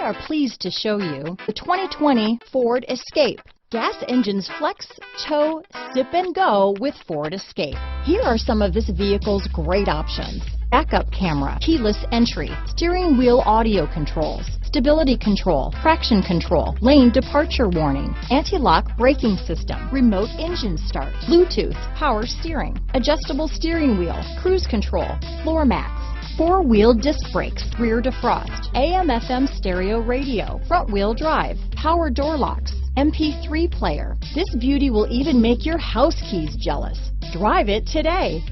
are pleased to show you the 2020 Ford Escape. Gas engines flex, tow, sip and go with Ford Escape. Here are some of this vehicle's great options: backup camera, keyless entry, steering wheel audio controls, stability control, traction control, lane departure warning, anti-lock braking system, remote engine start, Bluetooth, power steering, adjustable steering wheel, cruise control, floor mats, four-wheel disc brakes, rear defrost, AM/FM stereo radio, front-wheel drive, power door locks, MP3 player. This beauty will even make your house keys jealous. Drive it today.